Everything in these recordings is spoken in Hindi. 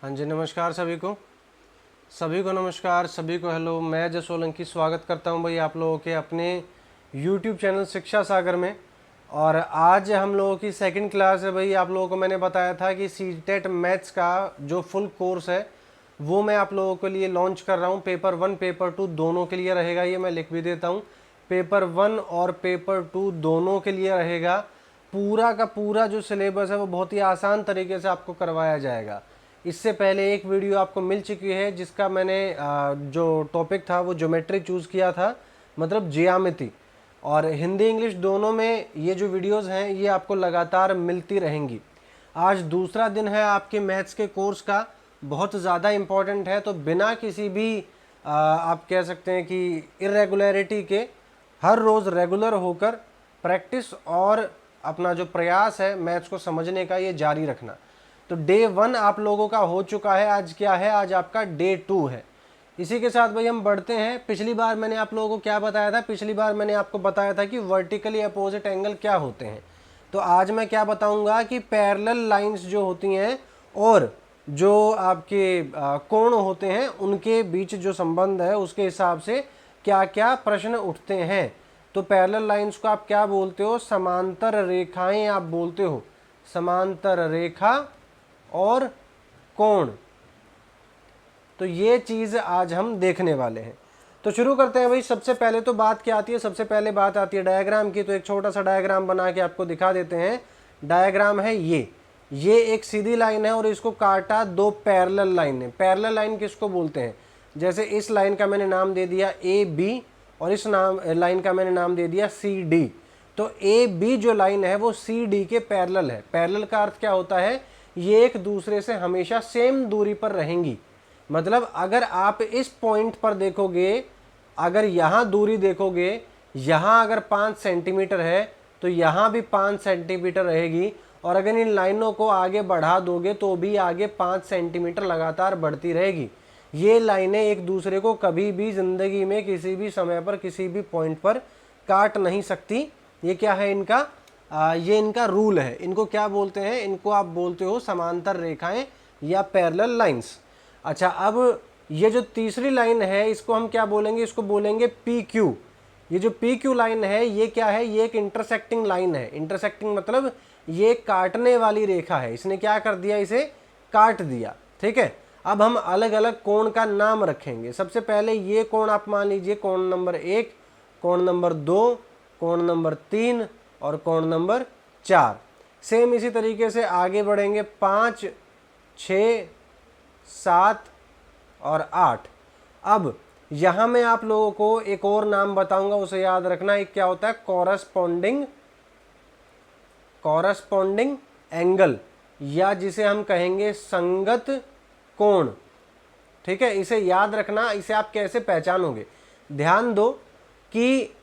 हाँ जी, नमस्कार सभी को नमस्कार, सभी को हेलो। मैं जय सोलंकी स्वागत करता हूँ भाई आप लोगों के अपने YouTube चैनल शिक्षा सागर में। और आज हम लोगों की सेकंड क्लास है भाई। आप लोगों को मैंने बताया था कि सीटेट मैथ्स का जो फुल कोर्स है वो मैं आप लोगों के लिए लॉन्च कर रहा हूँ। पेपर 1 पेपर 2 दोनों के लिए रहेगा, ये मैं लिख भी देता हूँ। पेपर 1 और पेपर 2 दोनों के लिए रहेगा। पूरा का पूरा जो सिलेबस है वो बहुत ही आसान तरीके से आपको करवाया जाएगा। इससे पहले एक वीडियो आपको मिल चुकी है जिसका मैंने जो टॉपिक था वो ज्योमेट्री चूज़ किया था, मतलब ज्यामिति। और हिंदी इंग्लिश दोनों में ये जो वीडियोस हैं ये आपको लगातार मिलती रहेंगी। आज दूसरा दिन है आपके मैथ्स के कोर्स का, बहुत ज़्यादा इम्पॉर्टेंट है। तो बिना किसी भी आप कह सकते हैं कि इरेगुलरिटी के हर रोज़ रेगुलर होकर प्रैक्टिस और अपना जो प्रयास है मैथ्स को समझने का ये जारी रखना। तो डे 1 आप लोगों का हो चुका है। आज क्या है, आज आपका डे 2 है। इसी के साथ भाई हम बढ़ते हैं। पिछली बार मैंने आप लोगों को क्या बताया था, पिछली बार मैंने आपको बताया था कि वर्टिकली अपोजिट एंगल क्या होते हैं। तो आज मैं क्या बताऊंगा कि पैरेलल लाइंस जो होती हैं और जो आपके कोण होते हैं उनके बीच जो संबंध है उसके हिसाब से क्या क्या प्रश्न उठते हैं। तो पैरेलल लाइंस को आप क्या बोलते हो, समांतर रेखाएं आप बोलते हो। समांतर रेखा और कोण, तो ये चीज़ आज हम देखने वाले हैं। तो शुरू करते हैं भाई। सबसे पहले तो बात क्या आती है, सबसे पहले बात आती है डायग्राम की। तो एक छोटा सा डायग्राम बना के आपको दिखा देते हैं। डायग्राम है ये एक सीधी लाइन है और इसको काटा दो पैरेलल लाइन है। पैरेलल लाइन किसको बोलते हैं, जैसे इस लाइन का मैंने नाम दे दिया ए बी और इस लाइन का मैंने नाम दे दिया सी डी। तो ए बी जो लाइन है वो सी डी के पैरेलल है। पैरेलल का अर्थ क्या होता है, ये एक दूसरे से हमेशा सेम दूरी पर रहेंगी। मतलब अगर आप इस पॉइंट पर देखोगे, अगर यहाँ दूरी देखोगे, यहाँ अगर 5 सेंटीमीटर है तो यहाँ भी 5 सेंटीमीटर रहेगी। और अगर इन लाइनों को आगे बढ़ा दोगे तो भी आगे 5 सेंटीमीटर लगातार बढ़ती रहेगी। ये लाइनें एक दूसरे को कभी भी ज़िंदगी में किसी भी समय पर किसी भी पॉइंट पर काट नहीं सकती। ये क्या है इनका, ये इनका रूल है। इनको क्या बोलते हैं, इनको आप बोलते हो समांतर रेखाएं या पैरेलल लाइंस। अच्छा, अब ये जो तीसरी लाइन है इसको हम क्या बोलेंगे, इसको बोलेंगे पी क्यू। ये जो पी क्यू लाइन है ये क्या है, ये एक इंटरसेक्टिंग लाइन है। इंटरसेक्टिंग मतलब ये काटने वाली रेखा है। इसने क्या कर दिया, इसे काट दिया। ठीक है, अब हम अलग अलग कोण का नाम रखेंगे। सबसे पहले ये कोण आप मान लीजिए कोण नंबर 1, कोण नंबर 2, कोण नंबर 3 और कोण नंबर 4। सेम इसी तरीके से आगे बढ़ेंगे 5, 6, 7 और 8। अब यहां मैं आप लोगों को एक और नाम बताऊंगा, उसे याद रखना। एक क्या होता है, कॉरस्पॉन्डिंग एंगल, या जिसे हम कहेंगे संगत कोण। ठीक है, इसे याद रखना। इसे आप कैसे पहचानोगे, ध्यान दो कि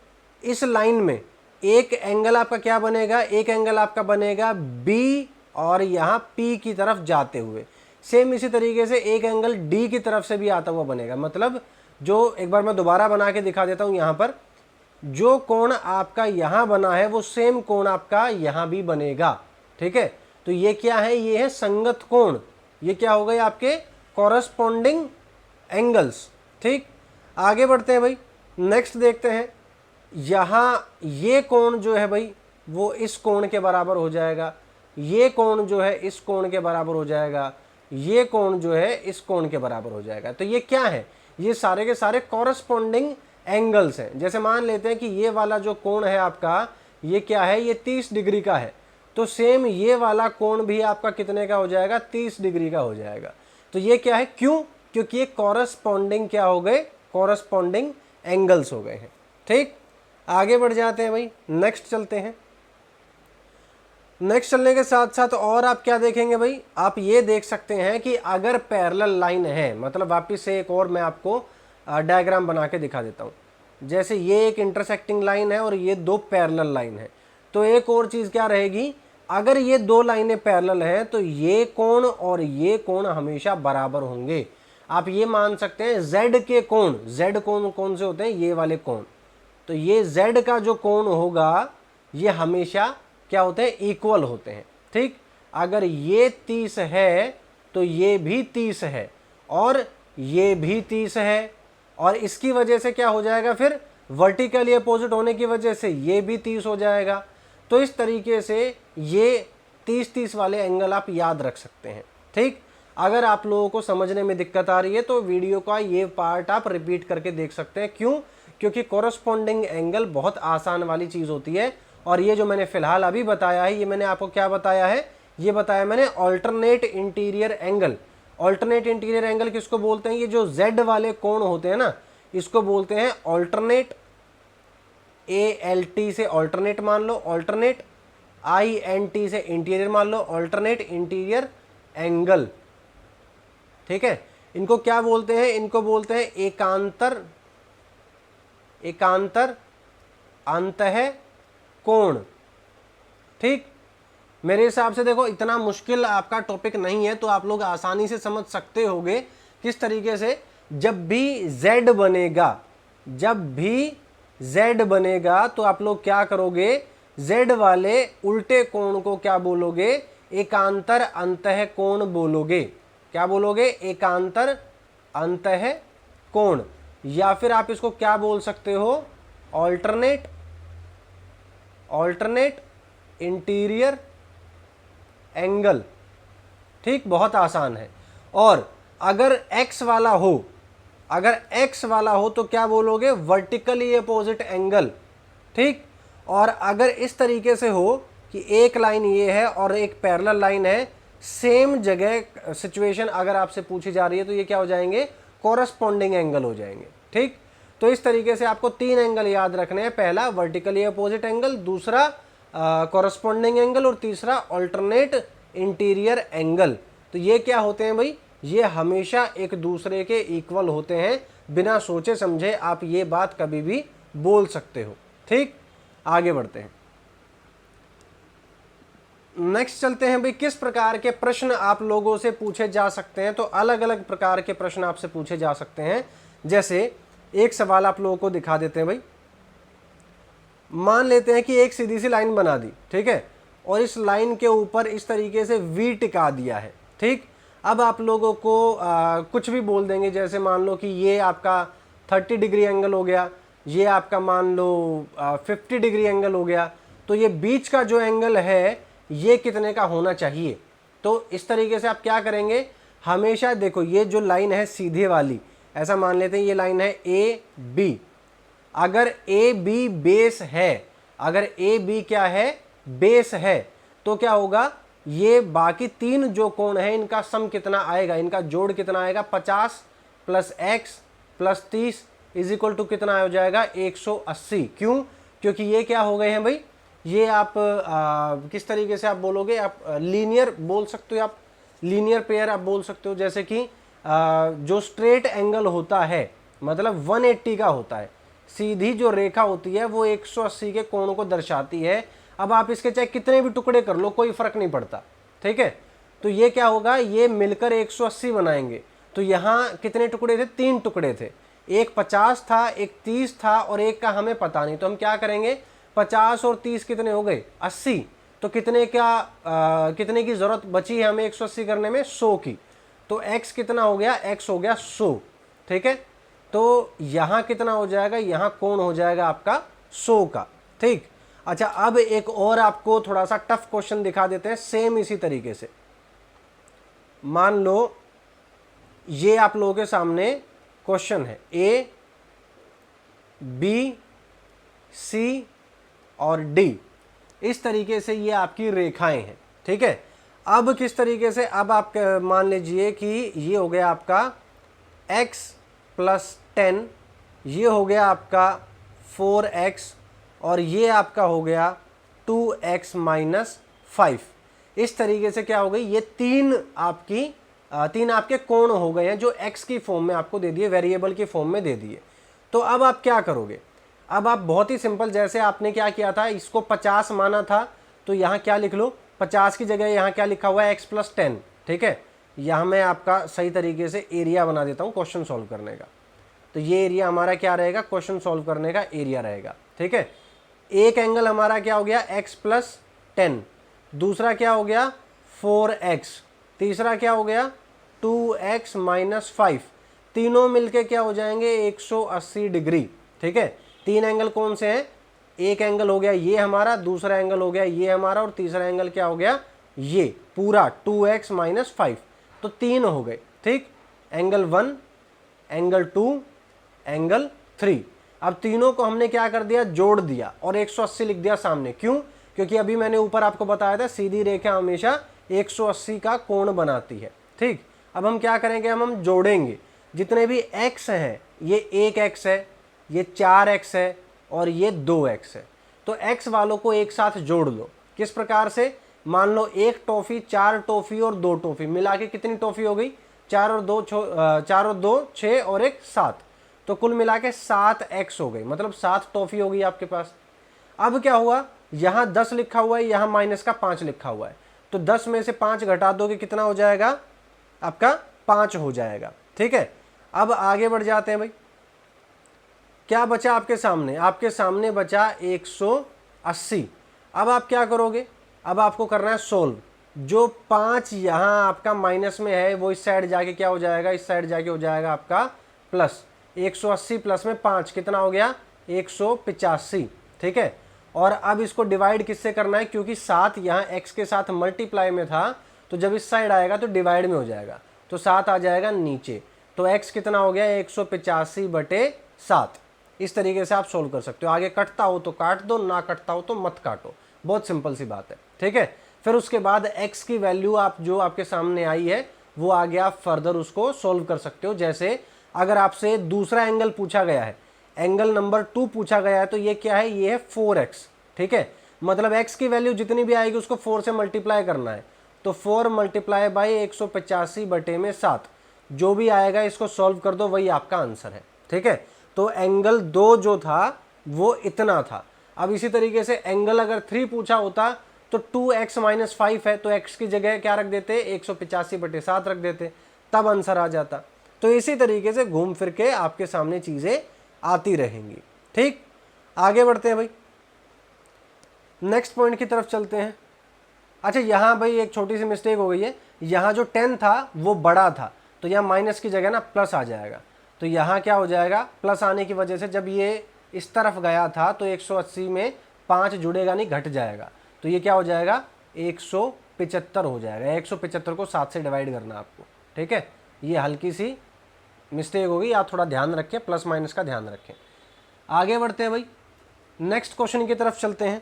इस लाइन में एक एंगल आपका क्या बनेगा, एक एंगल आपका बनेगा बी और यहाँ पी की तरफ जाते हुए। सेम इसी तरीके से एक एंगल डी की तरफ से भी आता हुआ बनेगा। मतलब जो, एक बार मैं दोबारा बना के दिखा देता हूँ, यहाँ पर जो कोण आपका यहाँ बना है वो सेम कोण आपका यहाँ भी बनेगा। ठीक है, तो ये क्या है, ये है संगत कोण। ये क्या हो गए आपके कॉरस्पॉन्डिंग एंगल्स। ठीक, आगे बढ़ते हैं भाई, नेक्स्ट देखते हैं। यहाँ ये कोण जो है भाई वो इस कोण के बराबर हो जाएगा, ये कोण जो है इस कोण के बराबर हो जाएगा, ये कोण जो है इस कोण के बराबर हो जाएगा। तो ये क्या है, ये सारे के सारे कॉरस्पॉन्डिंग एंगल्स हैं। जैसे मान लेते हैं कि ये वाला जो कोण है आपका, ये क्या है, ये 30 डिग्री का है। तो सेम ये वाला कोण भी आपका कितने का हो जाएगा, 30 डिग्री का हो जाएगा। तो ये क्या है, क्यों, क्योंकि ये कॉरस्पॉन्डिंग क्या हो गए, कॉरस्पॉन्डिंग एंगल्स हो गए हैं। ठीक, आगे बढ़ जाते हैं भाई, नेक्स्ट चलते हैं। नेक्स्ट चलने के साथ साथ और आप क्या देखेंगे भाई, आप ये देख सकते हैं कि अगर पैरेलल लाइन है, मतलब वापिस से एक और मैं आपको डायग्राम बना के दिखा देता हूँ। जैसे ये एक इंटरसेक्टिंग लाइन है और ये दो पैरेलल लाइन है। तो एक और चीज़ क्या रहेगी, अगर ये दो लाइनें पैरेलल हैं तो ये कोण और ये कोण हमेशा बराबर होंगे। आप ये मान सकते हैं Z के कोण, Z कोण कौन से होते हैं, ये वाले कोण। तो ये Z का जो कोण होगा ये हमेशा क्या होते हैं, इक्वल होते हैं। ठीक, अगर ये 30 है तो ये भी 30 है और ये भी 30 है, और इसकी वजह से क्या हो जाएगा, फिर वर्टिकली अपोजिट होने की वजह से ये भी 30 हो जाएगा। तो इस तरीके से ये 30-30 वाले एंगल आप याद रख सकते हैं। ठीक, अगर आप लोगों को समझने में दिक्कत आ रही है तो वीडियो का ये पार्ट आप रिपीट करके देख सकते हैं। क्यों? क्योंकि कोरस्पॉन्डिंग एंगल बहुत आसान वाली चीज़ होती है, और ये जो मैंने फिलहाल अभी बताया है, ये मैंने आपको क्या बताया है, ये बताया मैंने alternate interior angle. Alternate interior angle किसको बोलते हैं? ये जो जेड वाले कोण होते हैं ना, इसको बोलते हैं ऑल्टरनेट। ALT से ऑल्टरनेट मान लो, ऑल्टरनेट INT से इंटीरियर मान लो, ऑल्टरनेट इंटीरियर एंगल। ठीक है, इनको क्या बोलते हैं? इनको बोलते हैं एकांतर, एकांतर अंतः कोण। ठीक, मेरे हिसाब से देखो इतना मुश्किल आपका टॉपिक नहीं है, तो आप लोग आसानी से समझ सकते होंगे किस तरीके से। जब भी Z बनेगा, जब भी Z बनेगा तो आप लोग क्या करोगे, Z वाले उल्टे कोण को क्या बोलोगे? एकांतर अंतः कोण बोलोगे। क्या बोलोगे? एकांतर अंतः कोण, या फिर आप इसको क्या बोल सकते हो? Alternate, alternate interior angle. ठीक, बहुत आसान है। और अगर X वाला हो, अगर X वाला हो तो क्या बोलोगे? Vertically opposite angle. ठीक, और अगर इस तरीके से हो कि एक लाइन ये है और एक पैरेलल लाइन है, सेम जगह सिचुएशन अगर आपसे पूछी जा रही है, तो ये क्या हो जाएंगे? कोरस्पॉन्डिंग एंगल हो जाएंगे। ठीक, तो इस तरीके से आपको 3 एंगल याद रखने हैं। पहला वर्टिकली अपोजिट एंगल, दूसरा कोरस्पॉन्डिंग एंगल, और तीसरा ऑल्टरनेट इंटीरियर एंगल। तो ये क्या होते हैं भाई? ये हमेशा एक दूसरे के इक्वल होते हैं। बिना सोचे समझे आप ये बात कभी भी बोल सकते हो। ठीक, आगे बढ़ते हैं, नेक्स्ट चलते हैं भाई। किस प्रकार के प्रश्न आप लोगों से पूछे जा सकते हैं? तो अलग अलग प्रकार के प्रश्न आपसे पूछे जा सकते हैं। जैसे एक सवाल आप लोगों को दिखा देते हैं भाई। मान लेते हैं कि एक सीधी सी लाइन बना दी, ठीक है, और इस लाइन के ऊपर इस तरीके से V टिका दिया है। ठीक, अब आप लोगों को कुछ भी बोल देंगे, जैसे मान लो कि ये आपका 30 डिग्री एंगल हो गया, ये आपका मान लो 50 डिग्री एंगल हो गया, तो ये बीच का जो एंगल है ये कितने का होना चाहिए? तो इस तरीके से आप क्या करेंगे, हमेशा देखो ये जो लाइन है सीधे वाली, ऐसा मान लेते हैं ये लाइन है AB। अगर AB बेस है, अगर AB क्या है? बेस है, तो क्या होगा? ये बाकी 3 जो कोण है इनका सम कितना आएगा, इनका जोड़ कितना आएगा? 50 + x + 30 = कितना हो जाएगा? 180। क्यों? क्योंकि ये क्या हो गए हैं भाई, ये आप किस तरीके से आप बोलोगे, आप लीनियर बोल सकते हो, आप लीनियर पेयर आप बोल सकते हो। जैसे कि जो स्ट्रेट एंगल होता है, मतलब 180 का होता है, सीधी जो रेखा होती है वो 180 के कोण को दर्शाती है। अब आप इसके चाहे कितने भी टुकड़े कर लो, कोई फर्क नहीं पड़ता। ठीक है, तो ये क्या होगा, ये मिलकर 180 बनाएंगे। तो यहाँ कितने टुकड़े थे? 3 टुकड़े थे, एक 50 था, एक 30 था, और एक का हमें पता नहीं। तो हम क्या करेंगे, 50 और 30 कितने हो गए? 80। तो कितने कितने की जरूरत बची है हमें 180 करने में? 100 की। तो x कितना हो गया? x हो गया 100। ठीक है, तो यहाँ कितना हो जाएगा? यहाँ कोण हो जाएगा आपका 100 का। ठीक, अच्छा, अब एक और आपको थोड़ा सा टफ क्वेश्चन दिखा देते हैं, सेम इसी तरीके से। मान लो ये आप लोगों के सामने क्वेश्चन है, A, B, C और D, इस तरीके से ये आपकी रेखाएं हैं। ठीक है, अब किस तरीके से, अब आप मान लीजिए कि ये हो गया आपका x + 10, ये हो गया आपका 4x, और ये आपका हो गया 2x - 5। इस तरीके से क्या हो गई, ये तीन आपके कोण हो गए हैं, जो x की फॉर्म में आपको दे दिए, वेरिएबल की फॉर्म में दे दिए। तो अब आप क्या करोगे? अब आप बहुत ही सिंपल, जैसे आपने क्या किया था, इसको 50 माना था, तो यहाँ क्या लिख लो, 50 की जगह यहाँ क्या लिखा हुआ है? x + 10। ठीक है, यहाँ मैं आपका सही तरीके से एरिया बना देता हूँ क्वेश्चन सॉल्व करने का। तो ये एरिया हमारा क्या रहेगा? क्वेश्चन सॉल्व करने का एरिया रहेगा। ठीक है, एक एंगल हमारा क्या हो गया? x + 10, दूसरा क्या हो गया? 4x, तीसरा क्या हो गया 2x माइनस 5, तीनों मिलके क्या हो जाएंगे 180 डिग्री। ठीक है, तीन एंगल कौन से हैं, एक एंगल हो गया ये हमारा, दूसरा एंगल हो गया ये हमारा, और तीसरा एंगल क्या हो गया ये पूरा 2x माइनस 5, तो तीन हो गए। ठीक, एंगल 1, एंगल 2, एंगल 3। अब तीनों को हमने क्या कर दिया, जोड़ दिया और 180 लिख दिया सामने। क्यों, क्योंकि अभी मैंने ऊपर आपको बताया था सीधी रेखा हमेशा 180 का कोण बनाती है। ठीक, अब हम क्या करेंगे, हम जोड़ेंगे जितने भी x हैं, ये 1x है, ये 4x है और ये 2x है। तो x वालों को एक साथ जोड़ लो। किस प्रकार से, मान लो एक टॉफी, 4 टॉफी और 2 टॉफी मिला के कितनी टॉफी हो गई, 4 और 2 6 और 1 7, तो कुल मिला के 7x हो गई, मतलब 7 टॉफी हो गई आपके पास। अब क्या हुआ, यहाँ 10 लिखा हुआ है, यहाँ माइनस का 5 लिखा हुआ है, तो 10 में से 5 घटा दोगे कितना हो जाएगा आपका 5 हो जाएगा। ठीक है, अब आगे बढ़ जाते हैं भाई, क्या बचा आपके सामने, आपके सामने बचा 180। अब आप क्या करोगे, अब आपको करना है सोल्व। जो 5 यहाँ आपका माइनस में है वो इस साइड जाके क्या हो जाएगा, इस साइड जाके हो जाएगा आपका प्लस। 180 प्लस में 5 कितना हो गया 185। ठीक है, और अब इसको डिवाइड किससे करना है, क्योंकि 7 यहाँ x के साथ मल्टीप्लाई में था, तो जब इस साइड आएगा तो डिवाइड में हो जाएगा, तो 7 आ जाएगा नीचे, तो x कितना हो गया 185/7। इस तरीके से आप सोल्व कर सकते हो। आगे कटता हो तो काट दो, ना कटता हो तो मत काटो, बहुत सिंपल सी बात है। ठीक है, फिर उसके बाद x की वैल्यू आप जो आपके सामने आई है वो आगे आप फर्दर उसको सोल्व कर सकते हो। जैसे अगर आपसे दूसरा एंगल पूछा गया है, एंगल नंबर 2 पूछा गया है, तो ये क्या है, ये है 4x। ठीक है, मतलब x की वैल्यू जितनी भी आएगी उसको 4 से मल्टीप्लाई करना है, तो 4 मल्टीप्लाई बाई 185/7, जो भी आएगा इसको सॉल्व कर दो, वही आपका आंसर है। ठीक है, तो एंगल 2 जो था वो इतना था। अब इसी तरीके से एंगल अगर 3 पूछा होता तो 2x माइनस 5 है, तो x की जगह क्या रख देते 185/7 रख देते, तब आंसर आ जाता। तो इसी तरीके से घूम फिर के आपके सामने चीजें आती रहेंगी। ठीक, आगे बढ़ते हैं भाई, नेक्स्ट पॉइंट की तरफ चलते हैं। अच्छा, यहाँ भाई एक छोटी सी मिस्टेक हो गई है, यहाँ जो 10 था वो बड़ा था, तो यहाँ माइनस की जगह ना प्लस आ जाएगा, तो यहाँ क्या हो जाएगा, प्लस आने की वजह से जब ये इस तरफ गया था तो 180 में 5 जुड़ेगा नहीं, घट जाएगा, तो ये क्या हो जाएगा 175 हो जाएगा। 175 को 7 से डिवाइड करना आपको। ठीक है, ये हल्की सी मिस्टेक होगी, आप थोड़ा ध्यान रखें, प्लस माइनस का ध्यान रखें। आगे बढ़ते हैं भाई, नेक्स्ट क्वेश्चन की तरफ चलते हैं।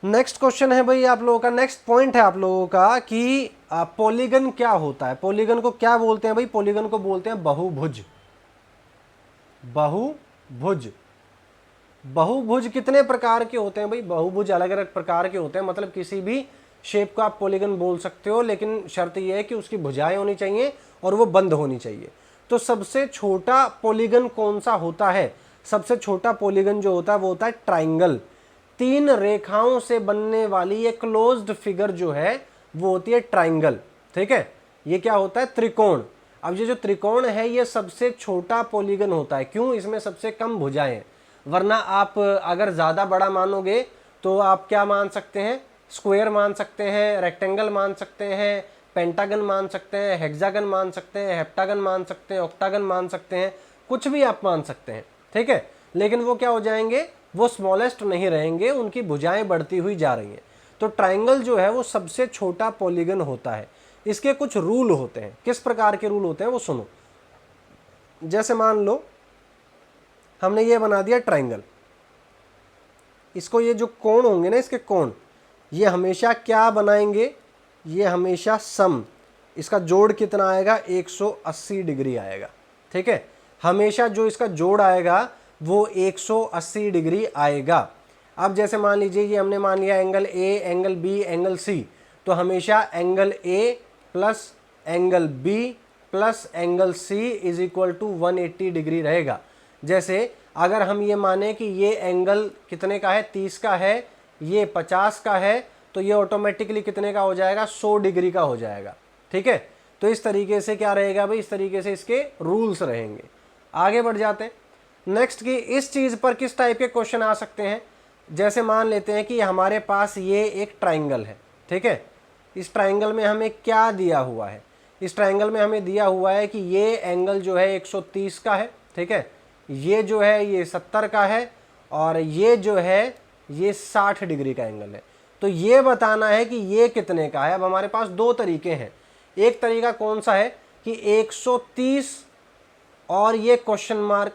नेक्स्ट क्वेश्चन है भाई आप लोगों का, नेक्स्ट पॉइंट है आप लोगों का कि पॉलीगन क्या होता है। पॉलीगन को क्या बोलते हैं भाई, पॉलीगन को बोलते हैं बहुभुज। बहुभुज, बहुभुज कितने प्रकार के होते हैं भाई, बहुभुज अलग अलग प्रकार के होते हैं, मतलब किसी भी शेप को आप पॉलीगन बोल सकते हो, लेकिन शर्त यह है कि उसकी भुजाएं होनी चाहिए और वो बंद होनी चाहिए। तो सबसे छोटा पॉलीगन कौन सा होता है, सबसे छोटा पॉलीगन जो होता है वो होता है ट्राइंगल। 3 रेखाओं से बनने वाली एक क्लोज्ड फिगर जो है वो होती है ट्राइंगल। ठीक है, ये क्या होता है, त्रिकोण। अब ये जो त्रिकोण है ये सबसे छोटा पॉलीगन होता है, क्यों, इसमें सबसे कम भुजाएं हैं। वरना आप अगर ज्यादा बड़ा मानोगे तो आप क्या मान सकते हैं, स्क्वायर मान सकते हैं, रेक्टेंगल मान सकते हैं, पेंटागन मान सकते हैं, हेक्सागन मान सकते हैं, हेप्टागन मान सकते हैं, ऑक्टागन मान सकते हैं, कुछ भी आप मान सकते हैं। ठीक है, लेकिन वो क्या हो जाएंगे, वो स्मॉलेस्ट नहीं रहेंगे, उनकी भुजाएं बढ़ती हुई जा रही हैं। तो ट्राइंगल जो है वो सबसे छोटा पॉलीगन होता है। इसके कुछ रूल होते हैं, किस प्रकार के रूल होते हैं वो सुनो। जैसे मान लो हमने ये बना दिया ट्राइंगल, इसको ये जो कोण होंगे ना, इसके कोण ये हमेशा क्या बनाएंगे, ये हमेशा सम, इसका जोड़ कितना आएगा 180 डिग्री आएगा। ठीक है, हमेशा जो इसका जोड़ आएगा वो 180 डिग्री आएगा। अब जैसे मान लीजिए ये हमने मान लिया angle A, angle B, angle C, तो हमेशा angle A plus angle B plus angle C is equal to 180 degree रहेगा। जैसे अगर हम ये माने कि ये एंगल कितने का है 30 का है, ये 50 का है, तो ये ऑटोमेटिकली कितने का हो जाएगा 100 डिग्री का हो जाएगा। ठीक है, तो इस तरीके से क्या रहेगा भाई, इस तरीके से इसके रूल्स रहेंगे। आगे बढ़ जाते हैं नेक्स्ट की, इस चीज पर किस टाइप के क्वेश्चन आ सकते हैं। जैसे मान लेते हैं कि हमारे पास ये एक ट्राइंगल है, ठीक है, इस ट्राइंगल में हमें क्या दिया हुआ है, इस ट्राइंगल में हमें दिया हुआ है कि ये एंगल जो है 130 का है, ठीक है, ये जो है ये 70 का है, और ये जो है ये 60 डिग्री का एंगल है। तो ये बताना है कि ये कितने का है। अब हमारे पास दो तरीके हैं, एक तरीका कौन सा है कि 130 और ये क्वेश्चन मार्क,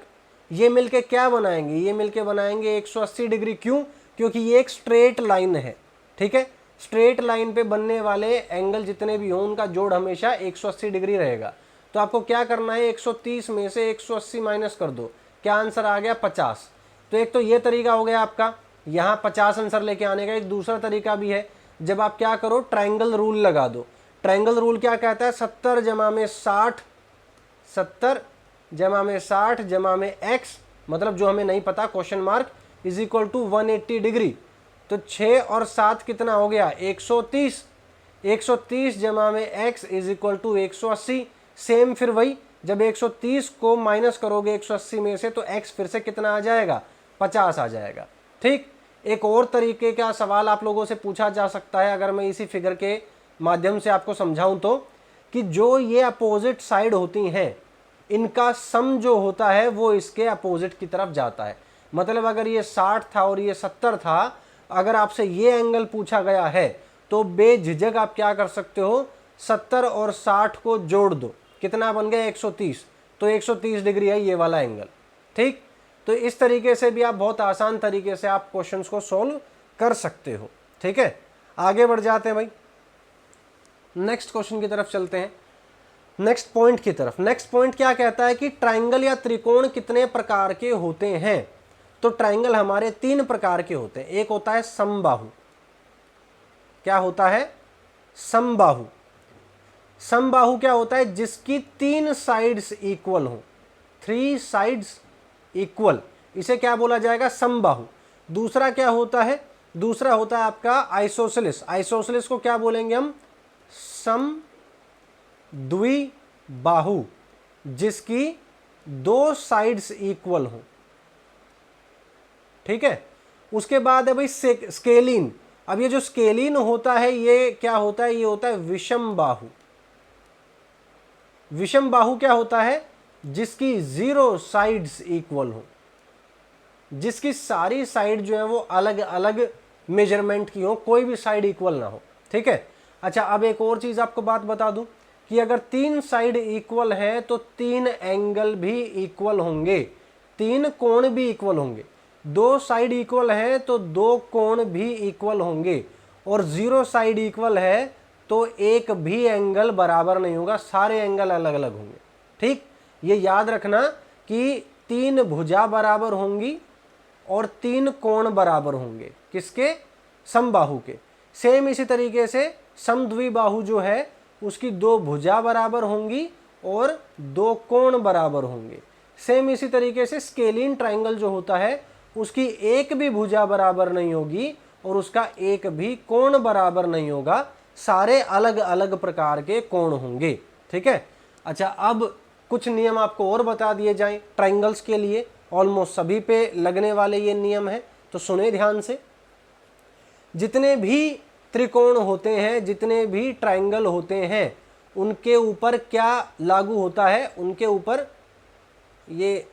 ये मिलके क्या बनाएंगे, ये मिलके बनाएंगे 180 डिग्री। क्यों? क्योंकि ये एक स्ट्रेट लाइन है, ठीक है, स्ट्रेट लाइन पे बनने वाले एंगल जितने भी हों उनका जोड़ हमेशा 180 डिग्री रहेगा। तो आपको क्या करना है, 130 में से 180 माइनस कर दो, क्या आंसर आ गया 50। तो एक तो ये तरीका हो गया आपका यहाँ 50 आंसर लेके आने का। एक दूसरा तरीका भी है, जब आप क्या करो, ट्राइंगल रूल लगा दो। ट्राइंगल रूल क्या कहता है, 70 जमा में 60, 70 जमा में 60 जमा में x, मतलब जो हमें नहीं पता question mark, is equal to 180 degree. तो 6 और 7 कितना हो गया, 130, 130 जमा में x is equal to 180। Same फिर वही, जब 130 को माइनस करोगे 180 में से तो x फिर से कितना आ जाएगा, 50 आ जाएगा। ठीक, एक और तरीके का सवाल आप लोगों से पूछा जा सकता है, अगर मैं इसी फिगर के माध्यम से आपको समझाऊं तो, कि जो ये अपोजिट साइड होती हैं इनका सम जो होता है वो इसके अपोजिट की तरफ जाता है। मतलब अगर ये 60 था और ये 70 था, अगर आपसे ये एंगल पूछा गया है तो बेझिझक आप क्या कर सकते हो, 70 और 60 को जोड़ दो, कितना बन गया 130, तो 130 डिग्री है ये वाला एंगल। ठीक, तो इस तरीके से भी आप बहुत आसान तरीके से आप क्वेश्चंस को सॉल्व कर सकते हो। ठीक है, आगे बढ़ जाते हैं भाई, नेक्स्ट क्वेश्चन की तरफ चलते हैं, नेक्स्ट पॉइंट की तरफ। नेक्स्ट पॉइंट क्या कहता है कि ट्राइंगल या त्रिकोण कितने प्रकार के होते हैं। तो ट्राइंगल हमारे 3 प्रकार के होते हैं। एक होता है समबाहु, क्या होता है, समबाहु। समबाहु क्या होता है, जिसकी 3 साइड्स इक्वल हो, 3 साइड्स इक्वल, इसे क्या बोला जाएगा, समबाहु। दूसरा क्या होता है, दूसरा होता है आपका आइसोसेलेस। आइसोसेलेस को क्या बोलेंगे हम, समद्विबाहु, जिसकी 2 साइड्स इक्वल हो। ठीक है, उसके बाद है भाई स्केलीन। अब ये जो स्केलीन होता है ये क्या होता है, ये होता है विषम बाहु। विषम बाहु क्या होता है, जिसकी 0 साइड्स इक्वल हो, जिसकी सारी साइड जो है वो अलग अलग मेजरमेंट की हो, कोई भी साइड इक्वल ना हो। ठीक है, अच्छा अब एक और चीज आपको बात बता दूं कि अगर 3 साइड इक्वल है तो 3 एंगल भी इक्वल होंगे, 3 कोण भी इक्वल होंगे। 2 साइड इक्वल है तो 2 कोण भी इक्वल होंगे, और 0 साइड इक्वल है तो एक भी एंगल बराबर नहीं होगा, सारे एंगल अलग अलग होंगे। ठीक, ये याद रखना कि 3 भुजा बराबर होंगी और 3 कोण बराबर होंगे, किसके, समबाहु के। सेम इसी तरीके से समद्विबाहु जो है उसकी 2 भुजा बराबर होंगी और 2 कोण बराबर होंगे। सेम इसी तरीके से स्केलीन ट्राइंगल जो होता है उसकी एक भी भुजा बराबर नहीं होगी और उसका एक भी कोण बराबर नहीं होगा, सारे अलग अलग प्रकार के कोण होंगे। ठीक है, अच्छा अब कुछ नियम आपको और बता दिए जाएं ट्राइंगल्स के लिए, ऑलमोस्ट सभी पे लगने वाले ये नियम है, तो सुने ध्यान से। जितने भी त्रिकोण होते हैं, जितने भी ट्राइंगल होते हैं, उनके ऊपर क्या लागू होता है, उनके ऊपर ये,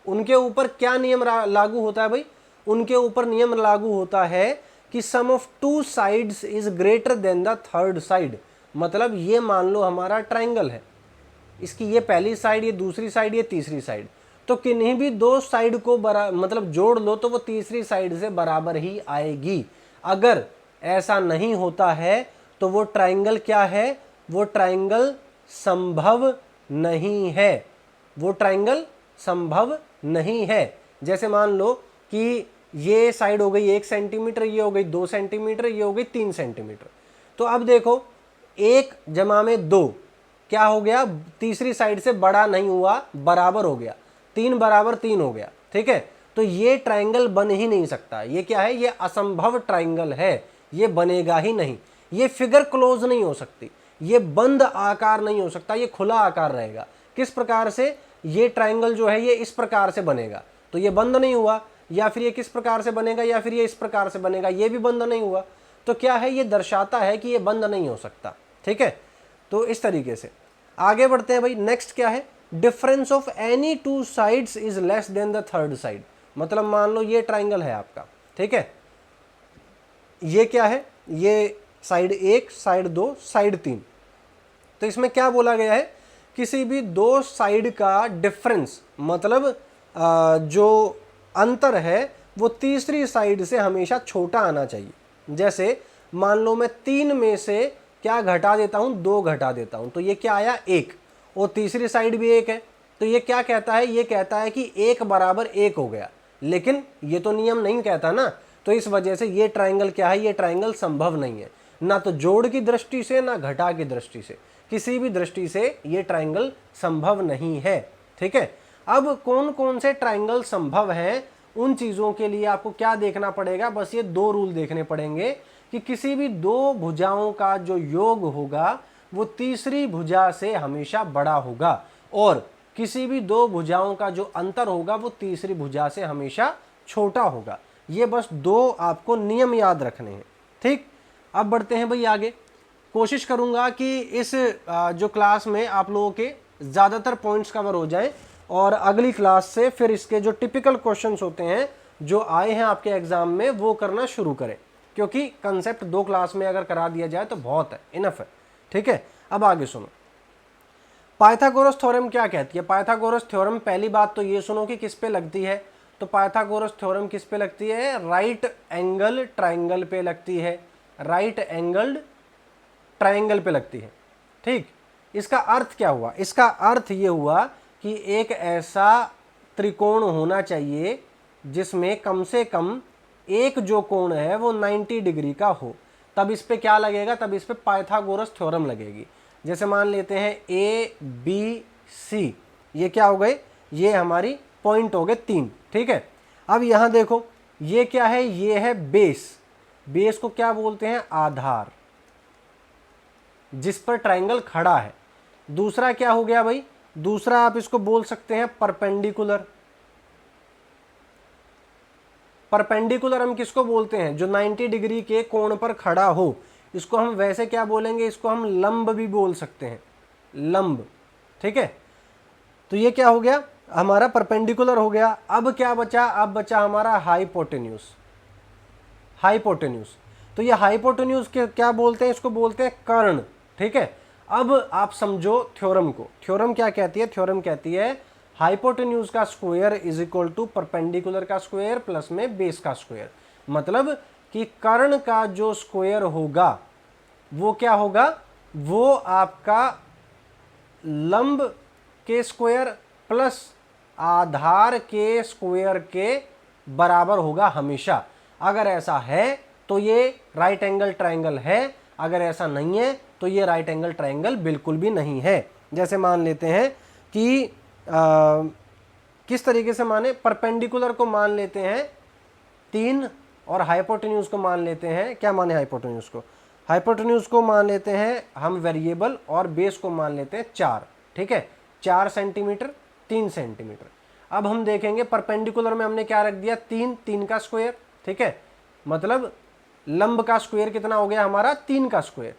उनके ऊपर क्या नियम लागू होता है भाई, उनके ऊपर नियम लागू होता है कि sum of 2 sides is greater than the third side. मतलब ये मान लो हमारा ट्राइंगल है, इसकी ये पहली साइड, ये दूसरी साइड, ये तीसरी साइड, तो किन्हीं भी 2 साइड को मतलब जोड़ लो तो वो तीसरी साइड से बराबर ही आएगी। अगर ऐसा नहीं होता है तो वो ट्राइंगल क्या है, वो ट्राइंगल संभव नहीं है, वो ट्राइंगल संभव नहीं है। जैसे मान लो कि ये साइड हो गई 1 सेंटीमीटर, ये हो गई 2 सेंटीमीटर, ये हो गई 3 सेंटीमीटर। तो अब देखो 1 जमा में 2 क्या हो गया, तीसरी साइड से बड़ा नहीं हुआ, बराबर हो गया, 3 बराबर 3 हो गया। ठीक है, तो ये ट्राइंगल बन ही नहीं सकता, ये क्या है, ये असंभव ट्राइंगल है, ये बनेगा ही नहीं। ये फिगर क्लोज नहीं हो सकती, ये बंद आकार नहीं हो सकता, ये खुला आकार रहेगा। किस प्रकार से, ये ट्राइंगल जो है ये इस प्रकार से बनेगा, तो ये बंद नहीं हुआ, या फिर ये किस प्रकार से बनेगा, या फिर ये इस प्रकार से बनेगा, ये भी बंद नहीं हुआ, तो क्या है, ये दर्शाता है कि ये बंद नहीं हो सकता। ठीक है, तो इस तरीके से आगे बढ़ते हैं भाई। नेक्स्ट क्या है, difference of any two sides is less than the third side. मतलब मान लो ये ट्राइंगल है आपका, ठीक है, ये क्या है, ये साइड 1, साइड 2, साइड 3। तो इसमें क्या बोला गया है, किसी भी दो साइड का डिफरेंस मतलब जो अंतर है वो तीसरी साइड से हमेशा छोटा आना चाहिए। जैसे मान लो मैं 3 में से क्या घटा देता हूं, 2 घटा देता हूं, तो ये क्या आया 1, और तीसरी साइड भी 1 है, तो ये क्या कहता है, ये कहता है कि 1 बराबर 1 हो गया। लेकिन ये तो नियम नहीं कहता ना, तो इस वजह से ये ट्राइंगल क्या है, ये ट्राइंगल संभव नहीं है, ना तो जोड़ की दृष्टि से ना घटा की दृष्टि से, किसी भी दृष्टि से ये ट्राइंगल संभव नहीं है। ठीक है, अब कौन कौन से ट्राइंगल संभव हैं, उन चीजों के लिए आपको क्या देखना पड़ेगा, बस ये 2 रूल देखने पड़ेंगे कि किसी भी 2 भुजाओं का जो योग होगा वो तीसरी भुजा से हमेशा बड़ा होगा, और किसी भी 2 भुजाओं का जो अंतर होगा वो तीसरी भुजा से हमेशा छोटा होगा। ये बस 2 आपको नियम याद रखने हैं। ठीक, अब बढ़ते हैं भाई आगे। कोशिश करूंगा कि इस जो क्लास में आप लोगों के ज़्यादातर पॉइंट्स कवर हो जाएं, और अगली क्लास से फिर इसके जो टिपिकल क्वेश्चंस होते हैं जो आए हैं आपके एग्जाम में वो करना शुरू करें, क्योंकि कंसेप्ट 2 क्लास में अगर करा दिया जाए तो बहुत है, इनफ है। ठीक है, अब आगे सुनो, पाइथागोरस थ्योरम क्या कहती है। पाइथागोरस थ्योरम, पहली बात तो ये सुनो कि किस पे लगती है, तो पाइथागोरस थ्योरम किस पे लगती है, राइट एंगल ट्राइंगल पे लगती है, राइट एंगल्ड ट्राइंगल पे लगती है। ठीक, इसका अर्थ क्या हुआ, इसका अर्थ ये हुआ कि एक ऐसा त्रिकोण होना चाहिए जिसमें कम से कम एक जो कोण है वो 90 डिग्री का हो, तब इस पे क्या लगेगा, तब इस पे पाइथागोरस थ्योरम लगेगी। जैसे मान लेते हैं ABC, ये क्या हो गए, ये हमारी पॉइंट हो गए 3। ठीक है, अब यहां देखो ये क्या है, ये है बेस, बेस को क्या बोलते हैं, आधार, जिस पर ट्राइंगल खड़ा है। दूसरा क्या हो गया भाई, दूसरा आप इसको बोल सकते हैं परपेंडिकुलर। परपेंडिकुलर हम किसको बोलते हैं, जो 90 डिग्री के कोण पर खड़ा हो, इसको हम वैसे क्या बोलेंगे, इसको हम लंब भी बोल सकते हैं, लंब। ठीक है, तो ये क्या हो गया, हमारा परपेंडिकुलर हो गया। अब क्या बचा, अब बचा हमारा हाइपोटेन्यूज। हाइपोटेन्यूज, तो ये हाइपोटेन्यूज के क्या बोलते हैं, इसको बोलते हैं कर्ण। ठीक है, अब आप समझो थ्योरम को, थ्योरम क्या कहती है, थ्योरम कहती है हाइपोटेन्यूज का square is equal to perpendicular का स्क्वायर प्लस में बेस का स्क्वायर। मतलब कि कर्ण का जो स्क्वायर होगा वो क्या होगा, वो आपका लंब के स्क्वायर प्लस आधार के स्क्वायर के बराबर होगा हमेशा। अगर ऐसा है तो ये राइट एंगल ट्राइंगल है, अगर ऐसा नहीं है तो ये राइट एंगल ट्राइंगल बिल्कुल भी नहीं है। जैसे मान लेते हैं कि किस तरीके से माने, परपेंडिकुलर को मान लेते हैं 3 और हाइपोटेन्यूज को मान लेते हैं, क्या माने हाइपोटेन्यूज को, हाइपोटेन्यूज को मान लेते हैं हम वेरिएबल, और बेस को मान लेते हैं 4। ठीक है, 4 सेंटीमीटर 3 सेंटीमीटर। अब हम देखेंगे परपेंडिकुलर में हमने क्या रख दिया, 3 का स्क्वायर। ठीक है, मतलब लंब का स्क्वायर कितना हो गया हमारा, 3 का स्क्वायर।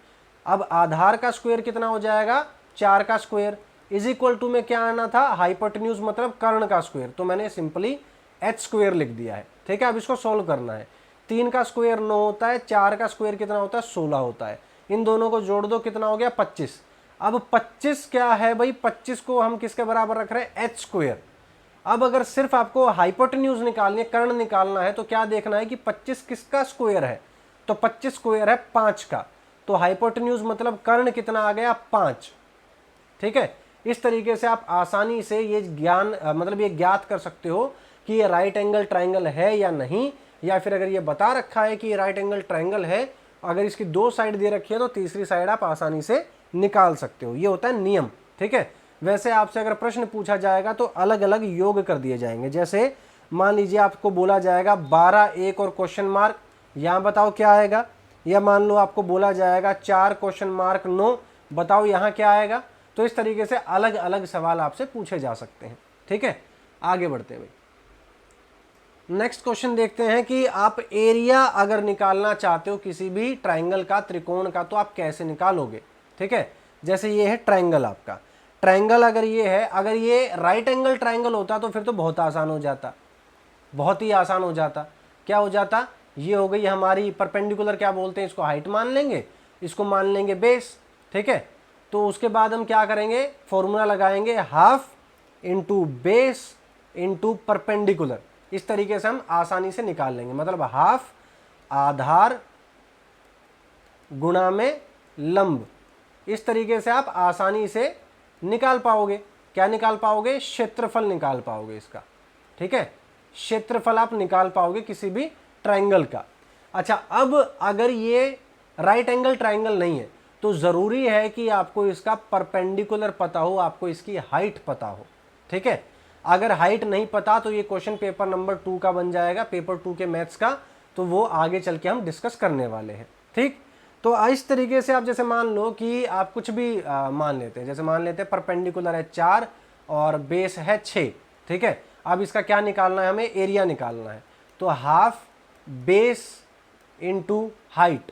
अब आधार का स्क्वायर कितना हो जाएगा, 4 का स्क्वायर, इज इक्वल टू में क्या आना था, हाइपोटेन्यूज मतलब कर्ण का स्क्वायर, तो मैंने सिंपली h स्क्वायर लिख दिया है। ठीक है, अब इसको सोल्व करना है। 3 का स्क्वायर 9 होता है, 4 का स्क्वायर कितना होता है, 16 होता है। इन दोनों को जोड़ दो, कितना हो गया 25। अब 25 क्या है भाई, 25 को हम किसके बराबर रख रहे हैं, h स्क्वायर। अब अगर सिर्फ आपको हाइपोटेन्यूज निकालनी है, कर्ण निकालना है, तो क्या देखना है कि 25 किसका स्क्वायर है, तो 25 स्क्वायर है 5 का, तो हाइपोटेन्यूज मतलब कर्ण कितना आ गया, 5। ठीक है, इस तरीके से आप आसानी से ये ज्ञान मतलब ये ज्ञात कर सकते हो कि ये राइट एंगल ट्राइंगल है या नहीं, या फिर अगर ये बता रखा है कि ये राइट एंगल ट्राइंगल है, अगर इसकी 2 साइड दे रखी है तो तीसरी साइड आप आसानी से निकाल सकते हो। ये होता है नियम। ठीक है, वैसे आपसे अगर प्रश्न पूछा जाएगा तो अलग अलग योग कर दिए जाएंगे। जैसे मान लीजिए आपको बोला जाएगा 12 1 और क्वेश्चन मार्क, यहाँ बताओ क्या आएगा, या मान लो आपको बोला जाएगा 4 क्वेश्चन मार्क 9, बताओ यहाँ क्या आएगा। तो इस तरीके से अलग अलग सवाल आपसे पूछे जा सकते हैं। ठीक है, आगे बढ़ते हैं भाई। नेक्स्ट क्वेश्चन देखते हैं कि आप एरिया अगर निकालना चाहते हो किसी भी ट्राइंगल का, त्रिकोण का, तो आप कैसे निकालोगे। ठीक है, जैसे ये है ट्राइंगल आपका, ट्राइंगल अगर ये है, अगर ये राइट एंगल ट्राइंगल होता तो फिर तो बहुत आसान हो जाता, बहुत ही आसान हो जाता। क्या हो जाता, ये हो गई हमारी परपेंडिकुलर, क्या बोलते हैं इसको, हाइट मान लेंगे, इसको मान लेंगे बेस। ठीक है, तो उसके बाद हम क्या करेंगे, फॉर्मूला लगाएंगे half into base into perpendicular. इस तरीके से हम आसानी से निकाल लेंगे, मतलब हाफ आधार गुणा में लंब। इस तरीके से आप आसानी से निकाल पाओगे, क्या निकाल पाओगे, क्षेत्रफल निकाल पाओगे इसका। ठीक है, क्षेत्रफल आप निकाल पाओगे किसी भी ट्राइंगल का। अच्छा, अब अगर ये राइट एंगल ट्राइंगल नहीं है तो जरूरी है कि आपको इसका परपेंडिकुलर पता हो, आपको इसकी हाइट पता हो। ठीक है, अगर हाइट नहीं पता तो ये क्वेश्चन पेपर नंबर 2 का बन जाएगा, पेपर 2 के मैथ्स का, तो वो आगे चल के हम डिस्कस करने वाले हैं। ठीक, तो इस तरीके से आप जैसे मान लो कि आप कुछ भी मान लेते हैं, जैसे मान लेते हैं परपेंडिकुलर है 4 और बेस है 6। ठीक है, अब इसका क्या निकालना है, हमें एरिया निकालना है। तो half base into height,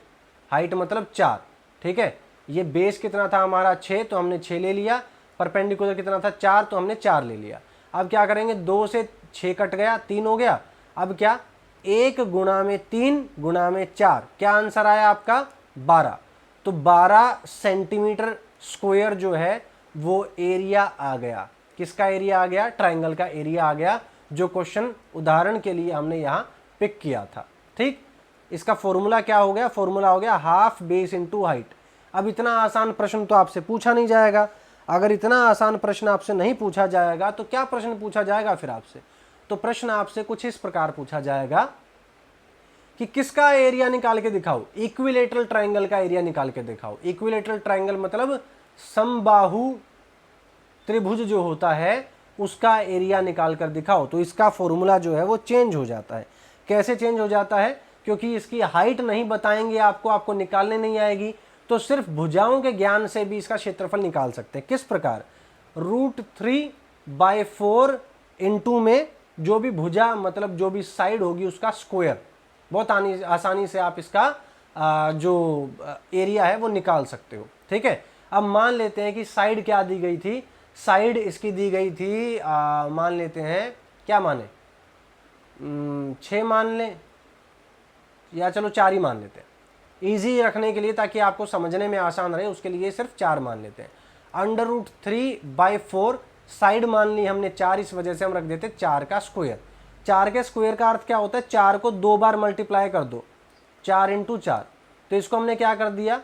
height मतलब 4। ठीक है, ये बेस कितना था हमारा 6, तो हमने 6 ले लिया, परपेंडिकुलर कितना था 4, तो हमने 4 ले लिया। अब क्या करेंगे, 2 से 6 कट गया, 3 हो गया। अब क्या, 1 गुणा में 3 गुणा में 4, क्या आंसर आया आपका 12। तो 12 सेंटीमीटर स्क्वायर जो है वो एरिया आ गया। किसका एरिया आ गया, ट्राइंगल का एरिया आ गया, जो क्वेश्चन उदाहरण के लिए हमने यहां पिक किया था। ठीक, इसका फॉर्मूला क्या हो गया, फॉर्मूला हो गया हाफ बेस इंटू हाइट। अब इतना आसान प्रश्न तो आपसे पूछा नहीं जाएगा। अगर इतना आसान प्रश्न आपसे नहीं पूछा जाएगा तो क्या प्रश्न पूछा जाएगा फिर आपसे, तो प्रश्न आपसे कुछ इस प्रकार पूछा जाएगा कि किसका एरिया निकाल के दिखाओ, इक्विलेटरल ट्राइंगल का एरिया निकाल के दिखाओ। इक्विलेटरल ट्राइंगल मतलब समबाहु त्रिभुज जो होता है उसका एरिया निकाल कर दिखाओ। तो इसका फॉर्मूला जो है वो चेंज हो जाता है। कैसे चेंज हो जाता है, क्योंकि इसकी हाइट नहीं बताएंगे आपको निकालने नहीं आएगी, तो सिर्फ भुजाओं के ज्ञान से भी इसका क्षेत्रफल निकाल सकते हैं। किस प्रकार, √3/4 इंटू में जो भी भुजा मतलब जो भी साइड होगी उसका स्क्वायर, बहुत आसानी से आप इसका जो एरिया है वो निकाल सकते हो। ठीक है, अब मान लेते हैं कि साइड क्या दी गई थी, साइड इसकी दी गई थी मान लेते हैं, क्या माने, 6 मान लें या चलो 4 ही मान लेते हैं, इजी रखने के लिए, ताकि आपको समझने में आसान रहे, उसके लिए सिर्फ 4 मान लेते हैं। √3/4 साइड मान ली हमने 4, इस वजह से हम रख देते 4 का स्क्वायर। 4 के स्क्वायर का अर्थ क्या होता है, 4 को 2 बार मल्टीप्लाई कर दो, 4 × 4। तो इसको हमने क्या कर दिया,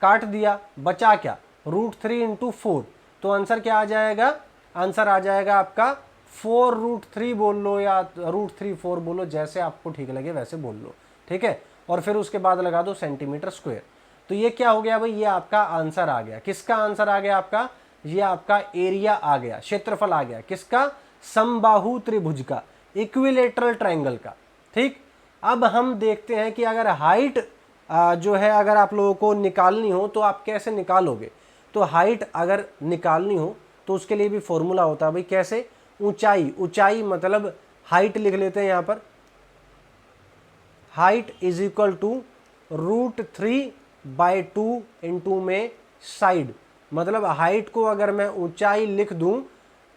काट दिया, बचा क्या, √3 × 4। तो आंसर क्या आ जाएगा, आंसर आ जाएगा आपका 4√3 बोल लो या √3/4 बोलो, जैसे आपको ठीक लगे वैसे बोल लो। ठीक है, और फिर उसके बाद लगा दो सेंटीमीटर स्क्वायर। तो ये क्या हो गया भाई, ये आपका आंसर आ गया। किसका आंसर आ गया आपका, ये आपका एरिया आ गया, क्षेत्रफल आ गया। किसका, समबाहु त्रिभुज का, इक्विलेटरल ट्राइंगल का। ठीक, अब हम देखते हैं कि अगर हाइट जो है अगर आप लोगों को निकालनी हो तो आप कैसे निकालोगे। तो हाइट अगर निकालनी हो तो उसके लिए भी फॉर्मूला होता है भाई, कैसे, ऊंचाई, ऊंचाई मतलब हाइट लिख लेते हैं यहाँ पर, height is equal to √3/2 into में साइड। मतलब हाइट को अगर मैं ऊंचाई लिख दूं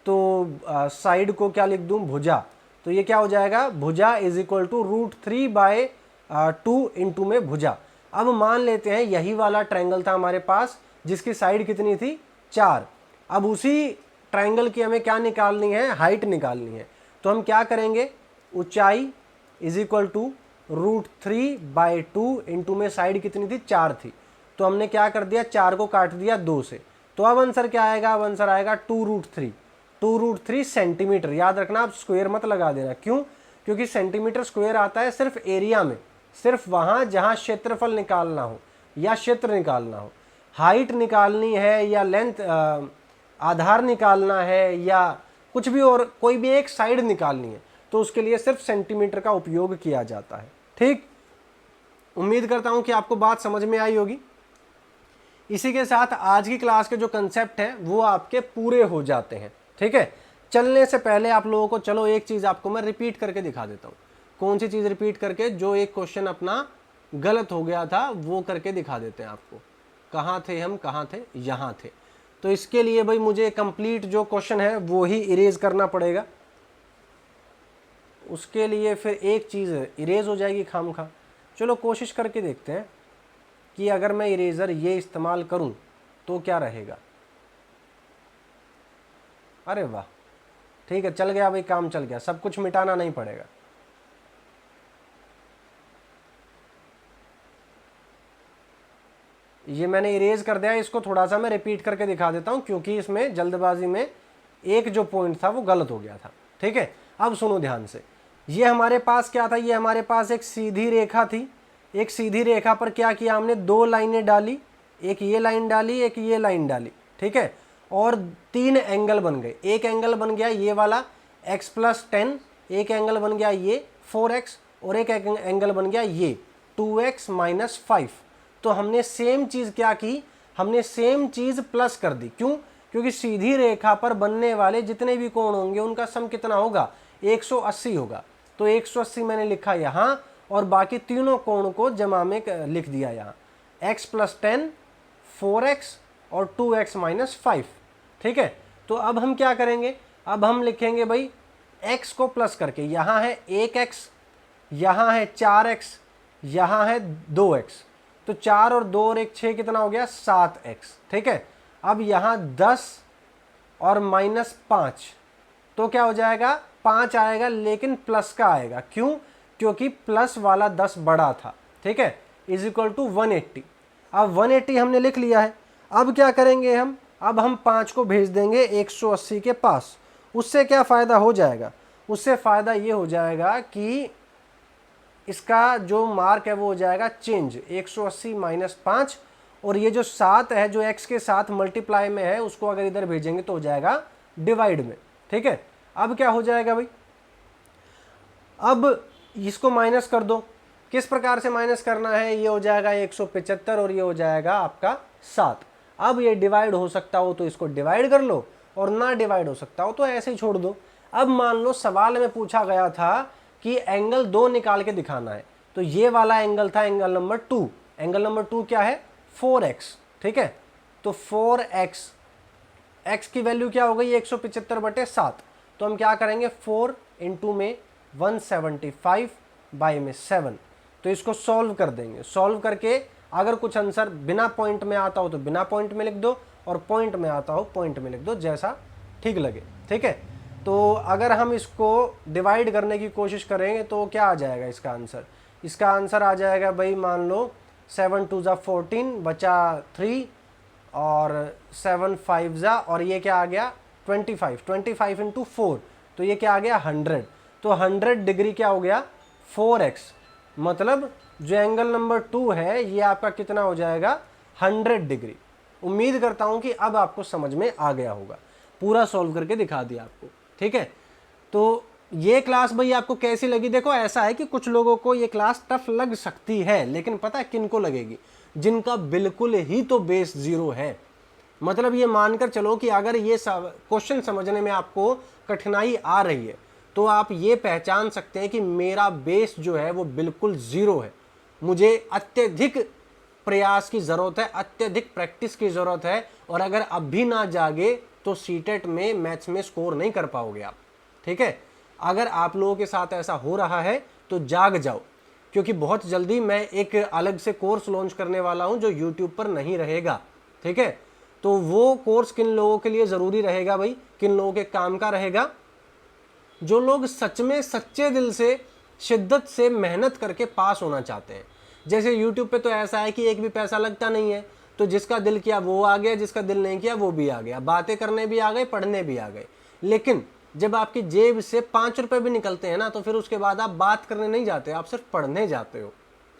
तो साइड को क्या लिख दूं, भुजा। तो ये क्या हो जाएगा, भुजा इज इक्वल टू √3/2 इंटू में भुजा। अब मान लेते हैं यही वाला ट्राइंगल था हमारे पास जिसकी साइड कितनी थी, 4। अब उसी ट्राइंगल की हमें क्या निकालनी है, हाइट निकालनी है। तो हम क्या करेंगे, ऊंचाई इज इक्वल टू √3/2 इंटू में साइड कितनी थी, 4 थी। तो हमने क्या कर दिया, 4 को काट दिया 2 से। तो अब आंसर क्या आएगा, अब आंसर आएगा 2√3 सेंटीमीटर। याद रखना, आप स्क्वायर मत लगा देना। क्यों, क्योंकि सेंटीमीटर स्क्वायर आता है सिर्फ एरिया में, सिर्फ वहां जहां क्षेत्रफल निकालना हो या क्षेत्र निकालना हो। हाइट निकालनी है या लेंथ आधार निकालना है या कुछ भी और कोई भी एक साइड निकालनी है तो उसके लिए सिर्फ सेंटीमीटर का उपयोग किया जाता है। ठीक, उम्मीद करता हूं कि आपको बात समझ में आई होगी। इसी के साथ आज की क्लास के जो कंसेप्ट हैं वो आपके पूरे हो जाते हैं। ठीक है, चलने से पहले आप लोगों को चलो एक चीज आपको मैं रिपीट करके दिखा देता हूं। कौन सी चीज़ रिपीट करके? जो एक क्वेश्चन अपना गलत हो गया था वो करके दिखा देते हैं आपको। कहाँ थे हम, कहाँ थे? यहाँ थे। तो इसके लिए भाई मुझे कंप्लीट जो क्वेश्चन है वो ही इरेज करना पड़ेगा। उसके लिए फिर एक चीज़ इरेज हो जाएगी खामखा। चलो कोशिश करके देखते हैं कि अगर मैं इरेज़र ये इस्तेमाल करूं तो क्या रहेगा। अरे वाह, ठीक है, चल गया भाई, काम चल गया, सब कुछ मिटाना नहीं पड़ेगा। ये मैंने इरेज कर दिया। इसको थोड़ा सा मैं रिपीट करके दिखा देता हूं क्योंकि इसमें जल्दबाजी में एक जो पॉइंट था वो गलत हो गया था। ठीक है, अब सुनो ध्यान से। ये हमारे पास क्या था? ये हमारे पास एक सीधी रेखा थी। एक सीधी रेखा पर क्या किया हमने? दो लाइनें डाली, एक ये लाइन डाली, एक ये लाइन डाली। ठीक है, और तीन एंगल बन गए। एक एंगल बन गया ये वाला x+10, एक एंगल बन गया ये 4x, और एक एंगल बन गया ये 2x - 5। तो हमने सेम चीज़ क्या की? हमने सेम चीज़ प्लस कर दी। क्यों? क्योंकि सीधी रेखा पर बनने वाले जितने भी कोण होंगे उनका सम कितना होगा? 180 होगा। तो 180 मैंने लिखा यहाँ, और बाकी तीनों कोण को जमा में लिख दिया यहाँ, x+10, 4x और 2x - 5। ठीक है, तो अब हम क्या करेंगे? अब हम लिखेंगे भाई x को प्लस करके। यहाँ है 1x, यहाँ है 4x, यहाँ है 2x। तो 4 और 2 और 1 6 कितना हो गया? 7x। ठीक है, अब यहाँ 10 और -5, तो क्या हो जाएगा? 5 आएगा, लेकिन प्लस का आएगा। क्यों? क्योंकि प्लस वाला 10 बड़ा था। ठीक है, = 180। अब 180 हमने लिख लिया है। अब क्या करेंगे हम? अब हम 5 को भेज देंगे 180 के पास। उससे क्या फ़ायदा हो जाएगा? उससे फ़ायदा ये हो जाएगा कि इसका जो मार्क है वो हो जाएगा चेंज, 180 - 5, और ये जो 7 है जो x के साथ मल्टीप्लाई में है उसको अगर इधर भेजेंगे तो हो जाएगा डिवाइड में। ठीक है, अब क्या हो जाएगा भाई? अब इसको माइनस कर दो। किस प्रकार से माइनस करना है? ये हो जाएगा 175 और ये हो जाएगा आपका 7। अब ये डिवाइड हो सकता हो तो इसको डिवाइड कर लो, और ना डिवाइड हो सकता हो तो ऐसे ही छोड़ दो। अब मान लो सवाल में पूछा गया था कि एंगल 2 निकाल के दिखाना है, तो ये वाला एंगल था एंगल नंबर 2। एंगल नंबर 2 क्या है? 4x। ठीक है, तो 4x, x की वैल्यू क्या हो गई? 175/7। तो हम क्या करेंगे? 4 × में 175 बाई में 7। तो इसको सॉल्व कर देंगे। सॉल्व करके अगर कुछ आंसर बिना पॉइंट में आता हो तो बिना पॉइंट में लिख दो, और पॉइंट में आता हो पॉइंट में लिख दो, जैसा ठीक लगे। ठीक है, तो अगर हम इसको डिवाइड करने की कोशिश करेंगे तो क्या आ जाएगा इसका आंसर? इसका आंसर आ जाएगा भाई, मान लो 7 × 2 = 14 बचा 3, और 7 × 5 = और ये क्या आ गया? 25। 25 × 4, तो ये क्या आ गया? 100। तो 100 डिग्री क्या हो गया? 4x। मतलब जो एंगल नंबर 2 है ये आपका कितना हो जाएगा? 100 डिग्री। उम्मीद करता हूं कि अब आपको समझ में आ गया होगा। पूरा सॉल्व करके दिखा दिया आपको। ठीक है, तो ये क्लास भाई आपको कैसी लगी? देखो ऐसा है कि कुछ लोगों को ये क्लास टफ लग सकती है, लेकिन पता है किन को लगेगी? जिनका बिल्कुल ही तो बेस 0 है। मतलब ये मानकर चलो कि अगर ये क्वेश्चन समझने में आपको कठिनाई आ रही है तो आप ये पहचान सकते हैं कि मेरा बेस जो है वो बिल्कुल 0 है। मुझे अत्यधिक प्रयास की ज़रूरत है, अत्यधिक प्रैक्टिस की ज़रूरत है, और अगर अब भी ना जागे तो सीटेट में मैथ्स में स्कोर नहीं कर पाओगे आप। ठीक है, अगर आप लोगों के साथ ऐसा हो रहा है तो जाग जाओ, क्योंकि बहुत जल्दी मैं एक अलग से कोर्स लॉन्च करने वाला हूं जो यूट्यूब पर नहीं रहेगा। ठीक है, तो वो कोर्स किन लोगों के लिए ज़रूरी रहेगा भाई? किन लोगों के काम का रहेगा? जो लोग सच में सच्चे दिल से शिद्दत से मेहनत करके पास होना चाहते हैं। जैसे यूट्यूब पे तो ऐसा है कि एक भी पैसा लगता नहीं है, तो जिसका दिल किया वो आ गया, जिसका दिल नहीं किया वो भी आ गया, बातें करने भी आ गए, पढ़ने भी आ गए। लेकिन जब आपकी जेब से 5 रुपए भी निकलते हैं ना, तो फिर उसके बाद आप बात करने नहीं जाते, आप सिर्फ पढ़ने जाते हो,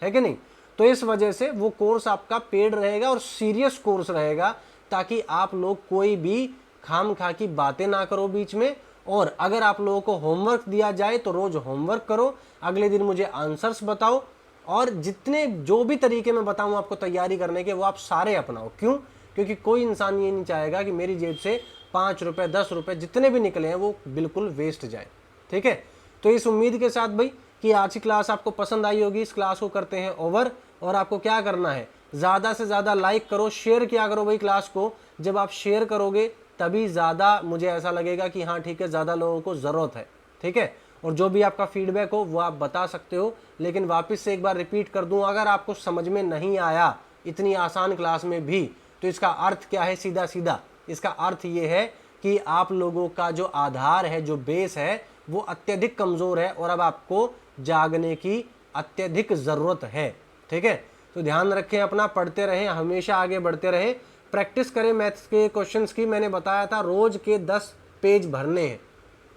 है कि नहीं? तो इस वजह से वो कोर्स आपका पेड रहेगा और सीरियस कोर्स रहेगा, ताकि आप लोग कोई भी खाम खा की बातें ना करो बीच में। और अगर आप लोगों को होमवर्क दिया जाए तो रोज होमवर्क करो, अगले दिन मुझे आंसर्स बताओ, और जितने जो भी तरीके मैं बताऊं आपको तैयारी करने के वो आप सारे अपनाओ। क्यों? क्योंकि कोई इंसान ये नहीं चाहेगा कि मेरी जेब से 5 रुपए 10 रुपए जितने भी निकले हैं वो बिल्कुल वेस्ट जाए। ठीक है, तो इस उम्मीद के साथ भाई कि आज की क्लास आपको पसंद आई होगी। इस क्लास को करते हैं ओवर, और आपको क्या करना है, ज़्यादा से ज़्यादा लाइक करो, शेयर किया करो भाई क्लास को। जब आप शेयर करोगे तभी ज़्यादा मुझे ऐसा लगेगा कि हाँ ठीक है, ज़्यादा लोगों को ज़रूरत है, ठीक है। और जो भी आपका फीडबैक हो वो आप बता सकते हो। लेकिन वापस से एक बार रिपीट कर दूं, अगर आपको समझ में नहीं आया इतनी आसान क्लास में भी, तो इसका अर्थ क्या है, सीधा सीधा इसका अर्थ ये है कि आप लोगों का जो आधार है, जो बेस है, वो अत्यधिक कमज़ोर है और अब आपको जागने की अत्यधिक ज़रूरत है, ठीक है। तो ध्यान रखें अपना, पढ़ते रहें, हमेशा आगे बढ़ते रहें, प्रैक्टिस करें मैथ्स के क्वेश्चंस की। मैंने बताया था रोज के 10 पेज भरने हैं,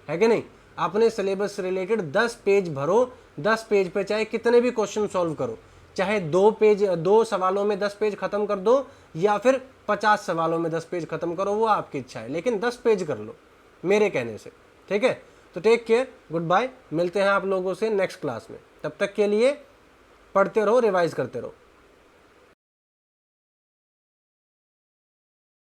है कि नहीं। अपने सिलेबस से रिलेटेड 10 पेज भरो, 10 पेज पे चाहे कितने भी क्वेश्चन सॉल्व करो, चाहे 2 सवालों में 10 पेज खत्म कर दो या फिर 50 सवालों में 10 पेज खत्म करो, वो आपकी इच्छा है, लेकिन 10 पेज कर लो मेरे कहने से, ठीक है। तो टेक केयर, गुड बाय, मिलते हैं आप लोगों से नेक्स्ट क्लास में। तब तक के लिए पढ़ते रहो, रिवाइज करते रहो।